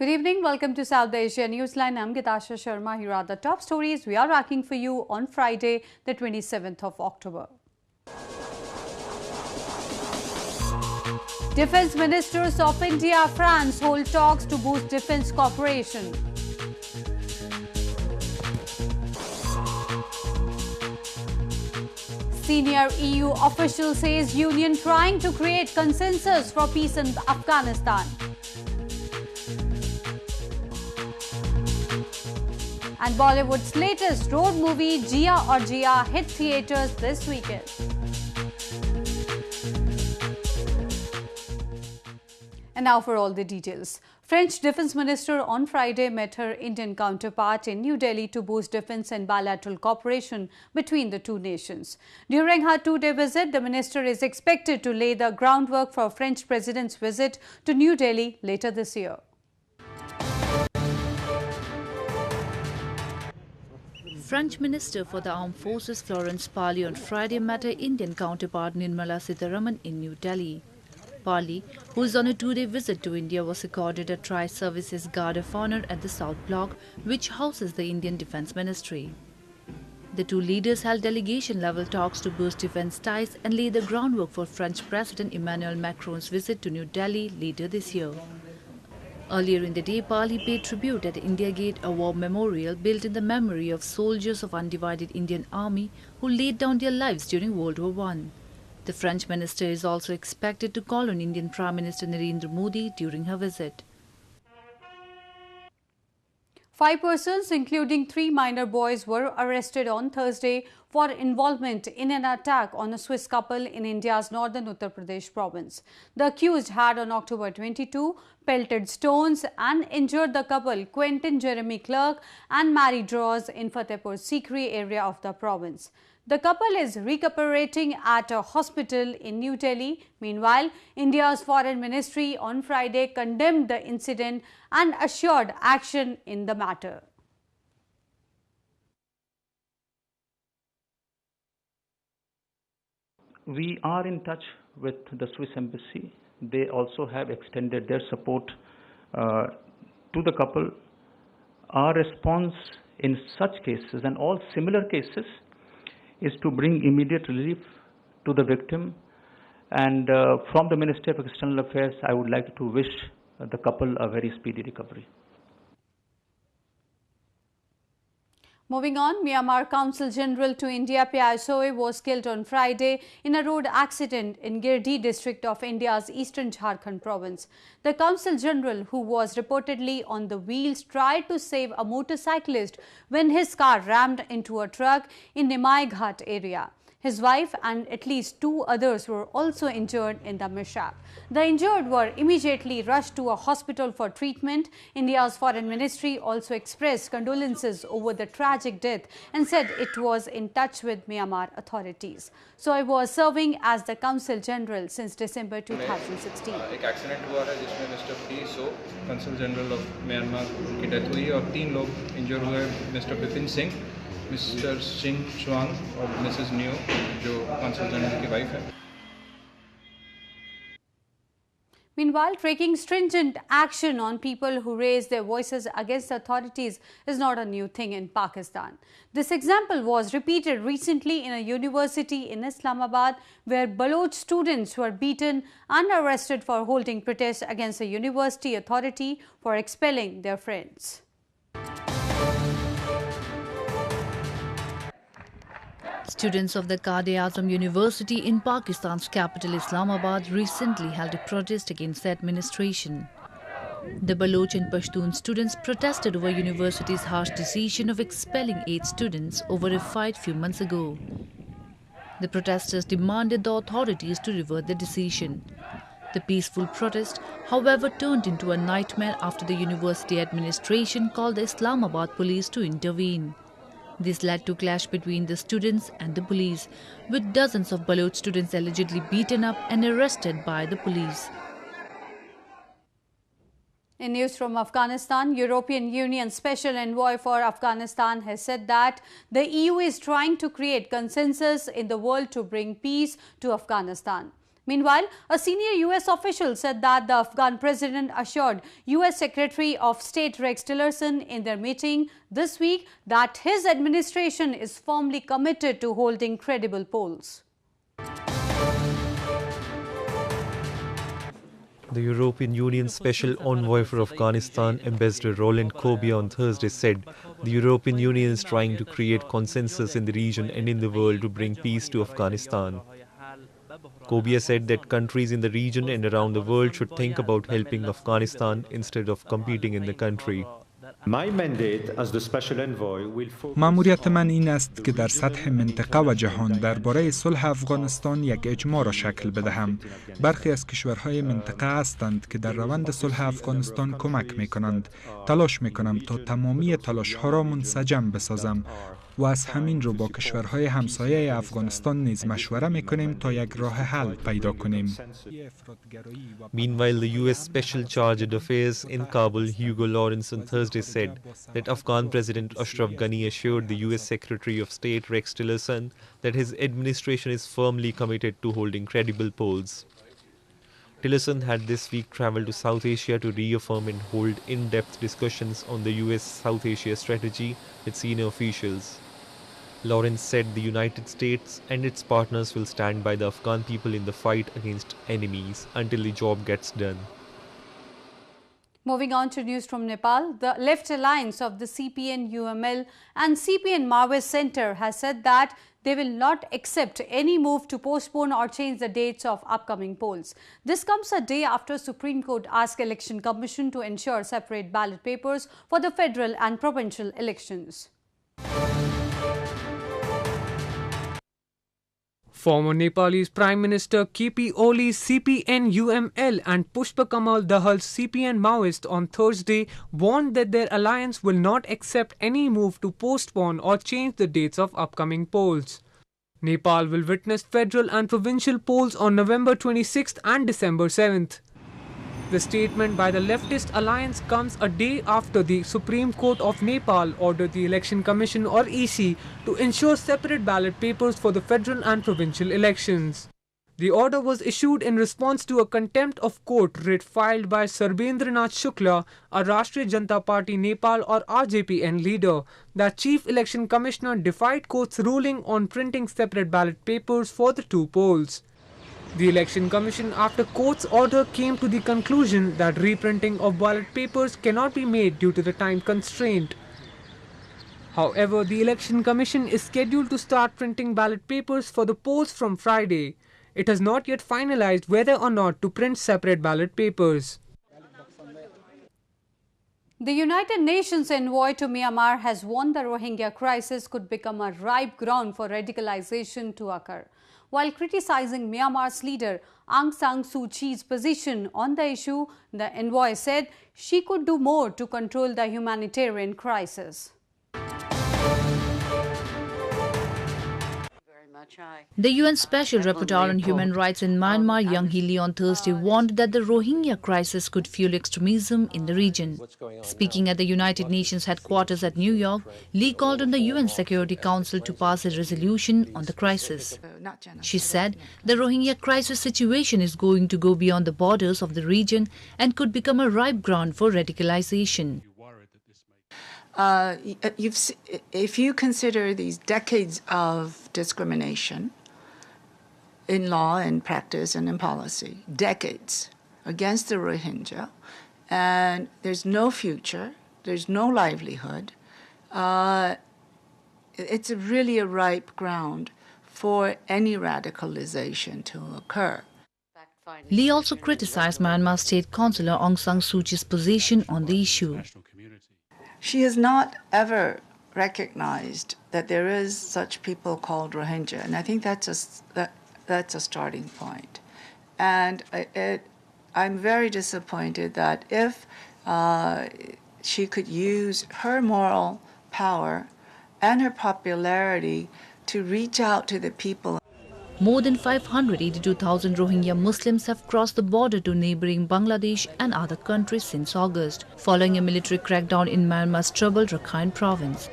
Good evening. Welcome to South Asia Newsline. I'm Gitasha Sharma. Here are the top stories we are tracking for you on Friday, the 27th of October. Defence Ministers of India, France hold talks to boost defence cooperation. Senior EU official says Union trying to create consensus for peace in Afghanistan. And Bollywood's latest road movie, Jia Aur Jia, hit theatres this weekend. And now for all the details. French Defence Minister on Friday met her Indian counterpart in New Delhi to boost defence and bilateral cooperation between the two nations. During her two-day visit, the minister is expected to lay the groundwork for French President's visit to New Delhi later this year. French Minister for the Armed Forces Florence Parly on Friday met her Indian counterpart Nirmala Sitharaman in New Delhi. Parly, who is on a two-day visit to India, was accorded a Tri-Services Guard of Honour at the South Block, which houses the Indian Defence Ministry. The two leaders held delegation-level talks to boost defence ties and lay the groundwork for French President Emmanuel Macron's visit to New Delhi later this year. Earlier in the day, Parly paid tribute at India Gate, a war memorial built in the memory of soldiers of undivided Indian Army who laid down their lives during World War I. The French minister is also expected to call on Indian Prime Minister Narendra Modi during her visit. 5 persons, including 3 minor boys, were arrested on Thursday for involvement in an attack on a Swiss couple in India's northern Uttar Pradesh province. The accused had on October 22 pelted stones and injured the couple, Quentin Jeremy Clark and Mary Draws, in Fatehpur Sikri area of the province. The couple is recuperating at a hospital in New Delhi. Meanwhile, India's Foreign Ministry on Friday condemned the incident and assured action in the matter. We are in touch with the Swiss embassy. They also have extended their support to the couple. Our response in such cases and all similar cases is to bring immediate relief to the victim, and from the Ministry of External Affairs, I would like to wish the couple a very speedy recovery. Moving on, Myanmar Consul General to India P.I. Soy was killed on Friday in a road accident in Girdi district of India's eastern Jharkhand province. The Consul General, who was reportedly on the wheels, tried to save a motorcyclist when his car rammed into a truck in Nimai Ghat area. His wife and at least 2 others were also injured in the mishap. The injured were immediately rushed to a hospital for treatment. India's Foreign Ministry also expressed condolences over the tragic death and said it was in touch with Myanmar authorities. So I was serving as the Consul General since December 2016. एक accident हुआ है जिसमें mister P so Kansal general of Myanmar की death हुई और 3 लोग इंजर हुए, mister Bipin Singh, mister Singh Chwang और मिसेस न्यू जो कंसल जनरल की वाइफ है. Meanwhile, taking stringent action on people who raise their voices against authorities is not a new thing in Pakistan. This example was repeated recently in a university in Islamabad, where Baloch students were beaten and arrested for holding protests against a university authority for expelling their friends. Students of the Quaid-e-Azam University in Pakistan's capital Islamabad recently held a protest against the administration. The Baloch and Pashtun students protested over university's harsh decision of expelling 8 students over a fight few months ago. The protesters demanded the authorities to revert the decision. The peaceful protest, however, turned into a nightmare after the university administration called the Islamabad police to intervene. This led to clash between the students and the police, with dozens of Baloch students allegedly beaten up and arrested by the police. In news from Afghanistan, European Union Special Envoy for Afghanistan has said that the EU is trying to create consensus in the world to bring peace to Afghanistan. Meanwhile, a senior US official said that the Afghan president assured US Secretary of State Rex Tillerson in their meeting this week that his administration is firmly committed to holding credible polls. The European Union's Special Envoy for Afghanistan, Ambassador Roland Kobia, on Thursday said the European Union is trying to create consensus in the region and in the world to bring peace to Afghanistan. Kobia said that countries in the region and around the world should think about helping Afghanistan instead of competing in the country. My mandate as the Special Envoy will focus. مأموریت من این است که در سطح منطقه و جهان درباره صلح افغانستان یک اجماع را شکل بدهم. برخی از کشورهای منطقه هستند که در روند صلح افغانستان کمک می‌کنند. تلاش می‌کنم تا تمامی تلاش‌ها را منسجم بسازم و از همین رو با کشورهای همسایه افغانستان نیز مشوره می‌کنیم تا یک راه حل پیدا کنیم. Meanwhile, the US Special Charge d'Affaires in Kabul, Hugo Lawrence, on Thursday said that Afghan President Ashraf Ghani assured the US Secretary of State Rex Tillerson that his administration is firmly committed to holding credible polls. Tillerson had this week travelled to South Asia to reaffirm and hold in-depth discussions on the US South Asia strategy with senior officials. Lawrence said the United States and its partners will stand by the Afghan people in the fight against enemies until the job gets done. Moving on to news from Nepal, the left alliance of the CPN-UML and CPN Maoist Centre has said that they will not accept any move to postpone or change the dates of upcoming polls. This comes a day after Supreme Court asked Election Commission to ensure separate ballot papers for the federal and provincial elections. Former Nepalese Prime Minister KP Oli's CPN-UML and Pushpa Kamal Dahal's CPN Maoist on Thursday warned that their alliance will not accept any move to postpone or change the dates of upcoming polls. Nepal will witness federal and provincial polls on November 26th and December 7th. The statement by the leftist alliance comes a day after the Supreme Court of Nepal ordered the Election Commission or EC to ensure separate ballot papers for the federal and provincial elections. The order was issued in response to a contempt of court writ filed by Sarbendranath Shukla, a Rashtriya Janata Party Nepal or RJPN leader, that Chief Election Commissioner defied court's ruling on printing separate ballot papers for the two polls. The Election Commission, after court's order, came to the conclusion that reprinting of ballot papers cannot be made due to the time constraint. However, the Election Commission is scheduled to start printing ballot papers for the polls from Friday. It has not yet finalized whether or not to print separate ballot papers. The United Nations Envoy to Myanmar has warned the Rohingya crisis could become a ripe ground for radicalization to occur. While criticizing Myanmar's leader Aung San Suu Kyi's position on the issue, the envoy said she could do more to control the humanitarian crisis. The UN Special Rapporteur on Human Rights in Myanmar, Yang Hee Lee, on Thursday warned that the Rohingya crisis could fuel extremism in the region. Speaking at the United Nations headquarters at New York, Lee called on the UN Security Council to pass a resolution on the crisis. She said the Rohingya crisis situation is going to go beyond the borders of the region and could become a ripe ground for radicalization. If you consider these decades of discrimination in law and practice and in policy, decades against the Rohingya, and there's no future, there's no livelihood, it's really a ripe ground for any radicalization to occur. Lee also criticized Myanmar State Consul Aung San Suu Kyi's position on the issue. She has not ever recognized that there is such people called Rohingya, and I think that's a starting point. And I'm very disappointed that if she could use her moral power and her popularity to reach out to the people. More than 582,000 Rohingya Muslims have crossed the border to neighbouring Bangladesh and other countries since August, following a military crackdown in Myanmar's troubled Rakhine province.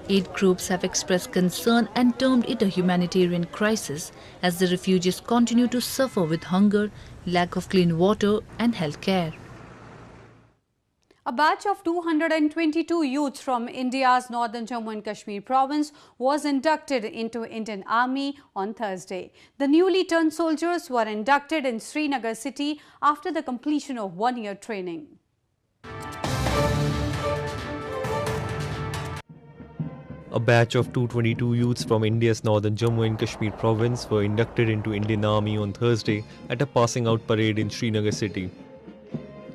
Aid groups have expressed concern and termed it a humanitarian crisis as the refugees continue to suffer with hunger, lack of clean water and health care. A batch of 222 youths from India's northern Jammu and Kashmir province was inducted into Indian Army on Thursday. The newly turned soldiers were inducted in Srinagar city after the completion of one-year training. A batch of 222 youths from India's northern Jammu and Kashmir province were inducted into Indian Army on Thursday at a passing out parade in Srinagar city.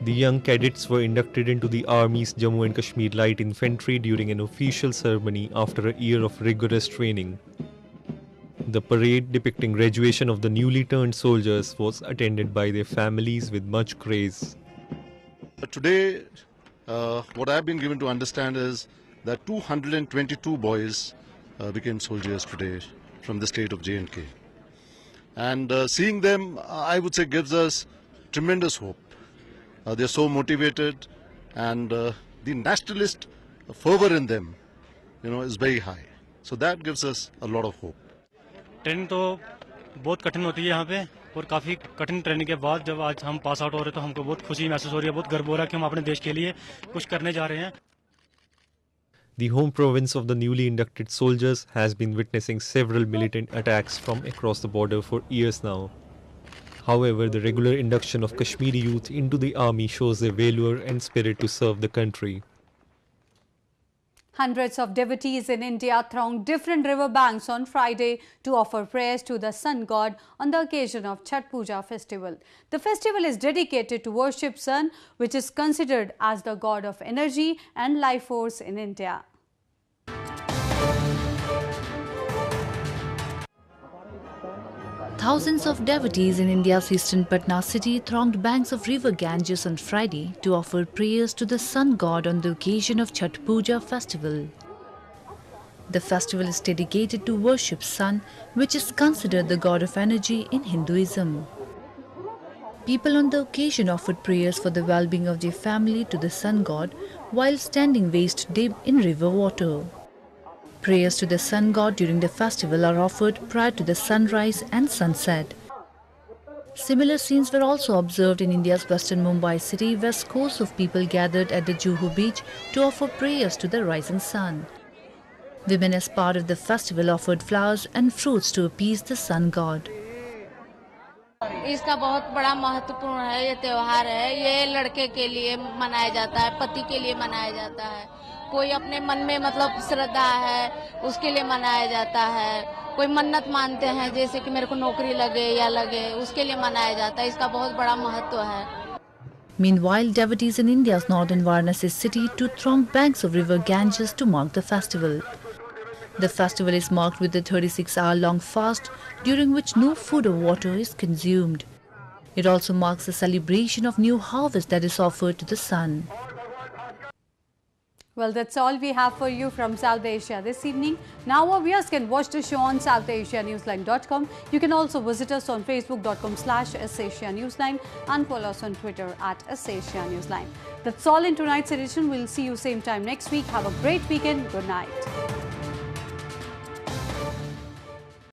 The young cadets were inducted into the Army's Jammu and Kashmir Light Infantry during an official ceremony after a year of rigorous training. The parade depicting graduation of the newly turned soldiers was attended by their families with much praise. Today, what I've been given to understand is that 222 boys became soldiers today from the state of J&K. And seeing them, I would say, gives us tremendous hope. They're so motivated, and the nationalist fervor in them, is very high. So that gives us a lot of hope. Training तो बहुत कठिन होती है यहाँ पे, और काफ़ी कठिन ट्रेनिंग के बाद जब आज हम पास आउट हो रहे हैं तो हमको बहुत खुशी महसूस हो रही है, बहुत गर्व हो रहा है कि हम अपने देश के लिए कुछ करने जा रहे हैं. The home province of the newly inducted soldiers has been witnessing several militant attacks from across the border for years now. However, the regular induction of Kashmiri youth into the army shows their valor and spirit to serve the country. Hundreds of devotees in India thronged different river banks on Friday to offer prayers to the sun god on the occasion of Chhath Puja festival. The festival is dedicated to worship sun, which is considered as the god of energy and life force in India. Thousands of devotees in India's eastern Patna city thronged banks of river Ganges on Friday to offer prayers to the sun god on the occasion of Chhath Puja festival. The festival is dedicated to worship sun, which is considered the god of energy in Hinduism. People on the occasion offered prayers for the well-being of their family to the sun god while standing waist deep in river water. Prayers to the sun god during the festival are offered prior to the sunrise and sunset. Similar scenes were also observed in India's western Mumbai city, where scores of people gathered at the Juhu beach to offer prayers to the rising sun. Women, as part of the festival, offered flowers and fruits to appease the sun god. इसका बहुत बड़ा महत्वपूर्ण है, ये त्योहार है. ये लड़के के लिए मनाया जाता है, पति के लिए मनाया जाता है. कोई अपने मन में मतलब श्रद्धा है, उसके लिए मनाया जाता है. कोई मन्नत मानते हैं, जैसे कि मेरे को नौकरी लगे या लगे, उसके लिए मनाया जाता है. इसका बहुत बड़ा महत्व है. Meanwhile, devotees in India's northern Varanasi city too thronged banks of river Ganges to mark the festival. The festival is marked with a 36-hour-long fast, during which no food or water is consumed. It also marks the celebration of new harvest that is offered to the sun. Well, that's all we have for you from South Asia this evening. Now our viewers can watch the show on SouthAsiaNewsline.com. You can also visit us on Facebook.com/SAsiaNewsline and follow us on Twitter @SAsiaNewsline. That's all in tonight's edition. We'll see you same time next week. Have a great weekend. Good night.